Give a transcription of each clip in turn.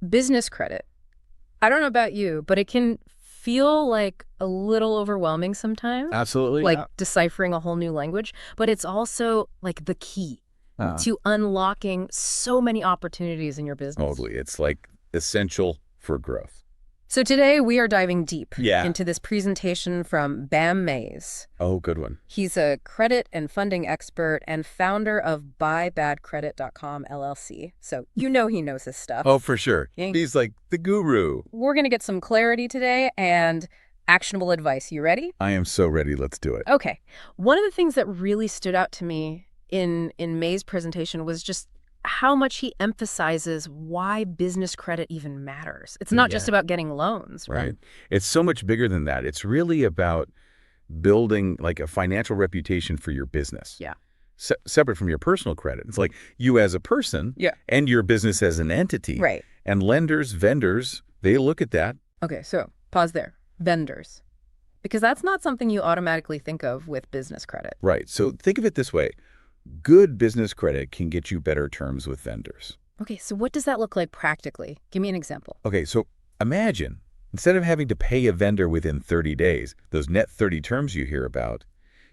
business credit. I don't know about you, but it can feel like a little overwhelming sometimes, Absolutely. like deciphering a whole new language, but it's also like the key Uh, to unlocking so many opportunities in your business. Totally. It's like essential for growth. So today we are diving deep Yeah. into this presentation from Bam Mays. Oh, good one. He's a credit and funding expert and founder of buybadcredit.com LLC. So you know he knows his stuff. Oh, for sure. Yeah. He's like the guru. We're going to get some clarity today and actionable advice. You ready? I am so ready. Let's do it. Okay. One of the things that really stood out to me in May's presentation was just how much he emphasizes why business credit even matters. It's not just about getting loans, right? Right. It's so much bigger than that. It's really about building like a financial reputation for your business. Yeah. Separate from your personal credit. It's like you as a person and your business as an entity. Right. And lenders, vendors, they look at that. Okay, so pause there. Vendors. Because that's not something you automatically think of with business credit. Right. So think of it this way. Good business credit can get you better terms with vendors. Okay, so what does that look like practically? Give me an example. Okay, so imagine, instead of having to pay a vendor within 30 days, those net 30 terms you hear about,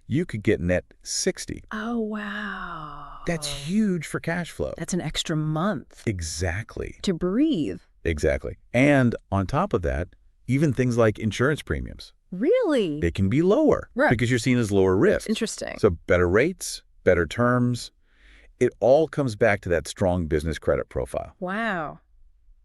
you could get net 60. Oh, wow. That's huge for cash flow. That's an extra month. Exactly. To breathe. Exactly. And on top of that, even things like insurance premiums. Really? They can be lower because you're seen as lower risk. Interesting. So better rates, better terms. It all comes back to that strong business credit profile. Wow.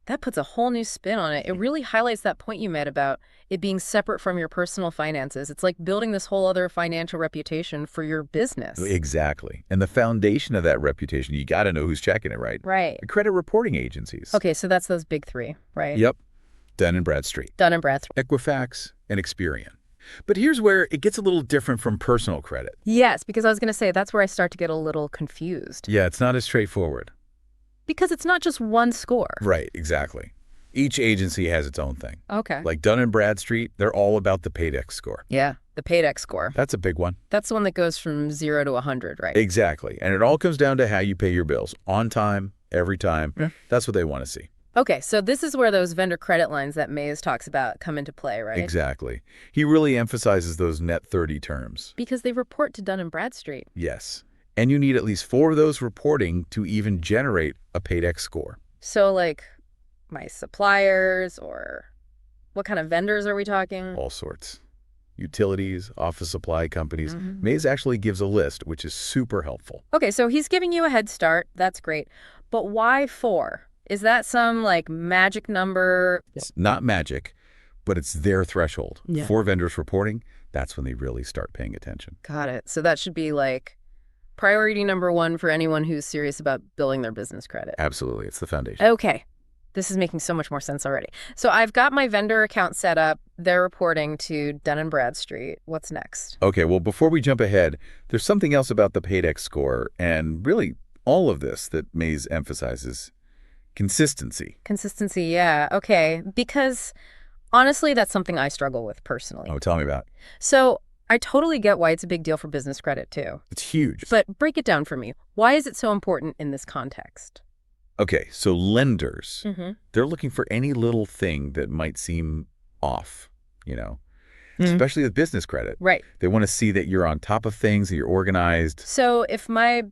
That puts a whole new spin on it. It really highlights that point you made about it being separate from your personal finances. It's like building this whole other financial reputation for your business. Exactly. And the foundation of that reputation, you got to know who's checking it, right? Right. The credit reporting agencies. Okay, so that's those big three, right? Yep. Dun & Bradstreet. Dun & Bradstreet. Equifax and Experian. But here's where it gets a little different from personal credit. Yes, because I was going to say that's where I start to get a little confused. Yeah, it's not as straightforward. Because it's not just one score. Right, exactly. Each agency has its own thing. Okay. Like Dun & Bradstreet, they're all about the Payex score. Yeah, the Payex score. That's a big one. That's the one that goes from 0 to 100, right? Exactly. And it all comes down to how you pay your bills. On time, every time. Yeah. That's what they want to see. Okay, so this is where those vendor credit lines that Mays talks about come into play, right? Exactly. He really emphasizes those net 30 terms. Because they report to Dun & Bradstreet. Yes. And you need at least 4 of those reporting to even generate a Payex score. So like my suppliers, or what kind of vendors are we talking? All sorts. Utilities, office supply companies. Mays actually gives a list, which is super helpful. Okay, so he's giving you a head start. That's great. But why 4? Is that some like magic number? It's not magic, but it's their threshold. Yeah. 4 vendors reporting, that's when they really start paying attention. Got it. So that should be like priority number 1 for anyone who's serious about building their business credit. Absolutely. It's the foundation. Okay. This is making so much more sense already. So I've got my vendor account set up. They're reporting to Dun & Bradstreet. What's next? Okay, well, before we jump ahead, there's something else about the Payex score and really all of this that Mays emphasizes. Consistency. Consistency, yeah. Okay. Because honestly, that's something I struggle with personally. Oh, tell me about it. So I totally get why it's a big deal for business credit too. It's huge. But break it down for me. Why is it so important in this context? Okay, so lenders, they're looking for any little thing that might seem off, especially with business credit. Right. They want to see that you're on top of things, that you're organized. So if my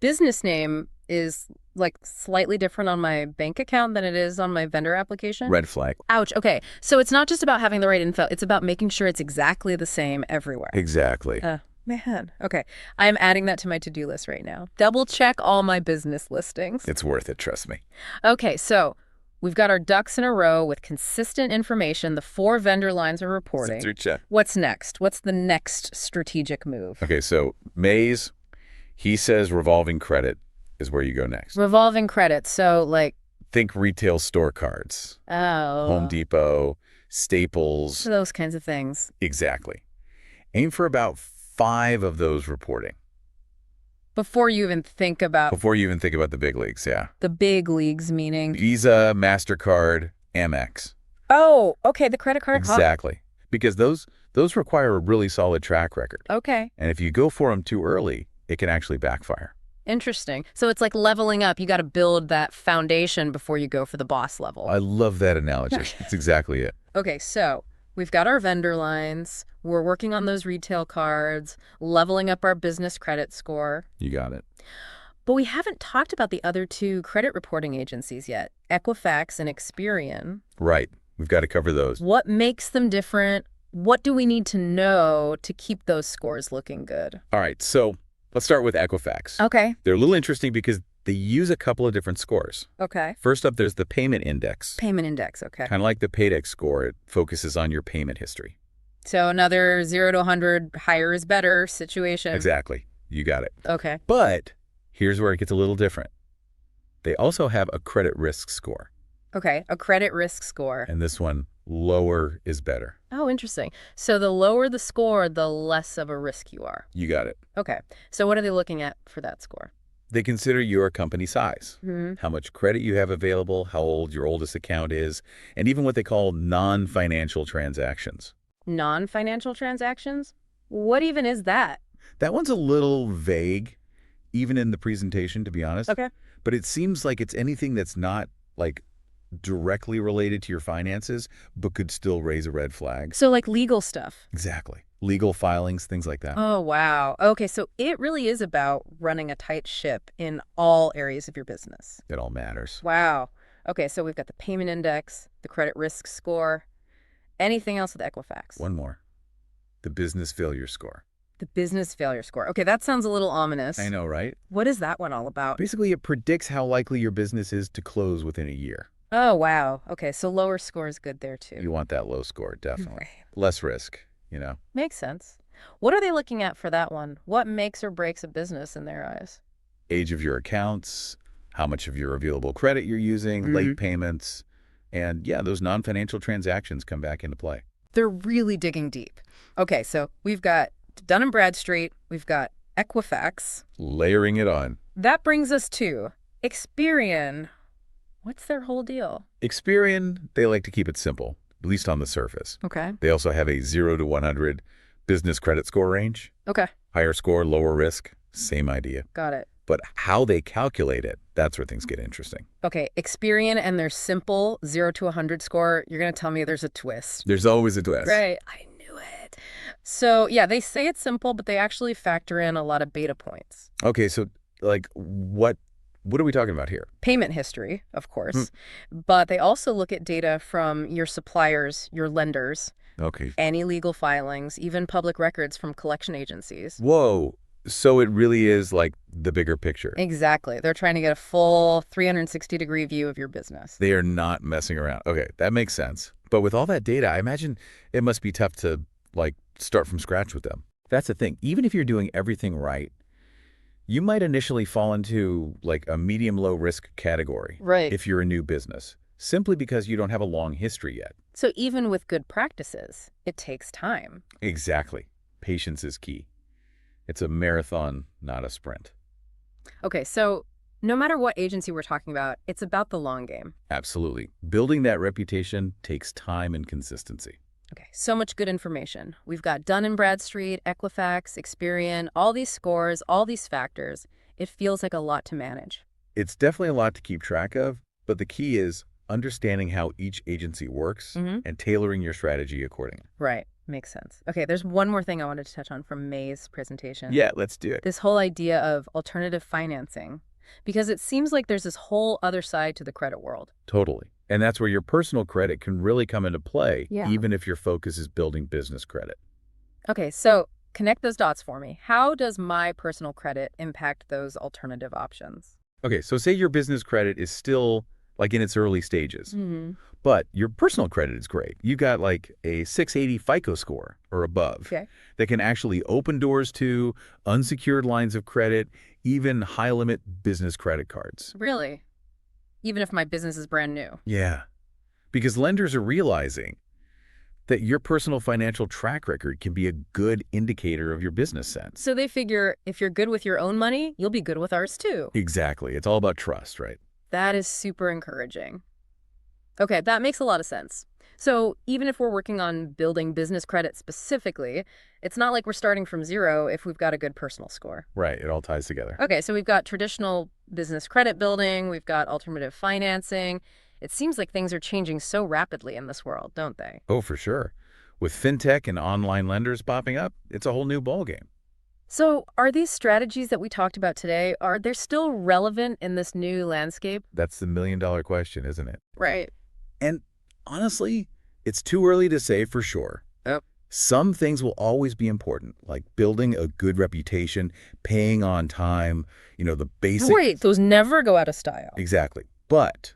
business name is like slightly different on my bank account than it is on my vendor application? Red flag. Ouch. Okay. So it's not just about having the right info. It's about making sure it's exactly the same everywhere. Exactly. Man. Okay. I'm adding that to my to-do list right now. Double check all my business listings. It's worth it, trust me. Okay. So we've got our ducks in a row with consistent information. The 4 vendor lines are reporting. Check. What's next? What's the next strategic move? Okay, so Mays, he says revolving credit is where you go next. Revolving credit. So like... Think retail store cards. Oh. Home Depot, Staples. Those kinds of things. Exactly. Aim for about 5 of those reporting. Before you even think about... Before you even think about the big leagues, yeah. The big leagues, meaning... Visa, MasterCard, Amex. Oh, okay, the credit card. Exactly. Because those require a really solid track record. Okay. And if you go for them too early, it can actually backfire. Interesting. So it's like leveling up. You got to build that foundation before you go for the boss level. I love that analogy. That's exactly it. Okay, so we've got our vendor lines. We're working on those retail cards, leveling up our business credit score. You got it. But we haven't talked about the other two credit reporting agencies yet, Equifax and Experian. Right. We've got to cover those. What makes them different? What do we need to know to keep those scores looking good? All right. So let's start with Equifax. Okay. They're a little interesting because they use a couple of different scores. Okay. First up, there's the payment index. Payment index, okay. Kind of like the Payex Score. It focuses on your payment history. So another 0 to 100, higher is better situation. Exactly. You got it. Okay. But here's where it gets a little different. They also have a credit risk score. Okay, a credit risk score. And this one, lower is better. Oh, interesting. So the lower the score, the less of a risk you are. You got it. Okay. So what are they looking at for that score? They consider your company size, Mm-hmm. how much credit you have available, how old your oldest account is, and even what they call non-financial transactions. Non-financial transactions? What even is that? That one's a little vague, even in the presentation, to be honest. Okay. But it seems like it's anything that's not, like, directly related to your finances, but could still raise a red flag. So like legal stuff. Exactly. Legal filings, things like that. Oh, wow. Okay, so it really is about running a tight ship in all areas of your business. It all matters. Wow. Okay, so we've got the payment index, the credit risk score. Anything else with Equifax? One more. The business failure score. The business failure score. Okay, that sounds a little ominous. I know, right? What is that one all about? Basically, it predicts how likely your business is to close within a year. Oh, wow. Okay, so lower score is good there, too. You want that low score, definitely. Right. Less risk, you know. Makes sense. What are they looking at for that one? What makes or breaks a business in their eyes? Age of your accounts, how much of your available credit you're using, late payments, and yeah, those non-financial transactions come back into play. They're really digging deep. Okay, so we've got Dun & Bradstreet, we've got Equifax. Layering it on. That brings us to Experian. What's their whole deal? Experian, they like to keep it simple, at least on the surface. Okay. They also have a 0 to 100 business credit score range. Okay. Higher score, lower risk, same idea. Got it. But how they calculate it, that's where things get interesting. Okay, Experian and their simple 0 to 100 score, you're going to tell me there's a twist. There's always a twist. Right. I knew it. So, yeah, they say it's simple, but they actually factor in a lot of beta points. Okay, so like what are we talking about here? Payment history, of course, but they also look at data from your suppliers, your lenders, Okay. any legal filings, even public records from collection agencies. Whoa. So it really is like the bigger picture. Exactly. They're trying to get a full 360-degree view of your business. They are not messing around. Okay, that makes sense. But with all that data, I imagine it must be tough to like start from scratch with them. That's the thing. Even if you're doing everything right, you might initially fall into like a medium-low risk category. Right. If you're a new business, simply because you don't have a long history yet. So even with good practices, it takes time. Exactly. Patience is key. It's a marathon, not a sprint. Okay, so no matter what agency we're talking about, it's about the long game. Absolutely. Building that reputation takes time and consistency. Okay, so much good information. We've got Dun & Bradstreet, Equifax, Experian, all these scores, all these factors. It feels like a lot to manage. It's definitely a lot to keep track of, but the key is understanding how each agency works and tailoring your strategy accordingly. Right, makes sense. Okay, there's one more thing I wanted to touch on from May's presentation. Yeah, let's do it. This whole idea of alternative financing, because it seems like there's this whole other side to the credit world. Totally. And that's where your personal credit can really come into play, Yeah. even if your focus is building business credit. Okay, so connect those dots for me. How does my personal credit impact those alternative options? Okay, so say your business credit is still like in its early stages, but your personal credit is great. You got like a 680 FICO score or above that can actually open doors to unsecured lines of credit, even high-limit business credit cards. Really? Even if my business is brand new? Yeah, because lenders are realizing that your personal financial track record can be a good indicator of your business sense. So they figure if you're good with your own money, you'll be good with ours too. Exactly. It's all about trust, right? That is super encouraging. Okay, that makes a lot of sense. So even if we're working on building business credit specifically, it's not like we're starting from zero if we've got a good personal score. Right. It all ties together. Okay, so we've got traditional business credit building, we've got alternative financing. It seems like things are changing so rapidly in this world, don't they? Oh, for sure. With fintech and online lenders popping up, it's a whole new ballgame. So are these strategies that we talked about today, are they still relevant in this new landscape? That's the million-dollar question, isn't it? Right. And honestly, it's too early to say for sure. Yep. Some things will always be important, like building a good reputation, paying on time, the basic... Wait, those never go out of style. Exactly. But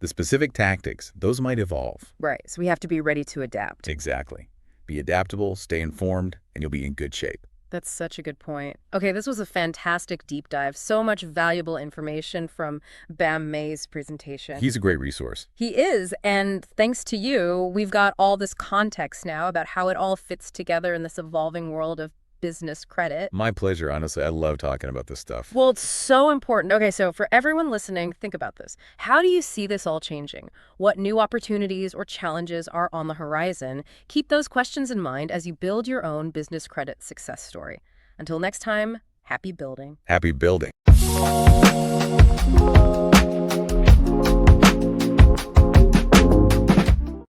the specific tactics, those might evolve. Right, so we have to be ready to adapt. Exactly. Be adaptable, stay informed, and you'll be in good shape. That's such a good point. Okay, this was a fantastic deep dive. So much valuable information from Bam May's presentation. He's a great resource. He is, and thanks to you, we've got all this context now about how it all fits together in this evolving world of business credit. My pleasure, honestly. I love talking about this stuff. Well, it's so important. Okay, so for everyone listening, think about this. How do you see this all changing? What new opportunities or challenges are on the horizon? Keep those questions in mind as you build your own business credit success story. Until next time, happy building. Happy building.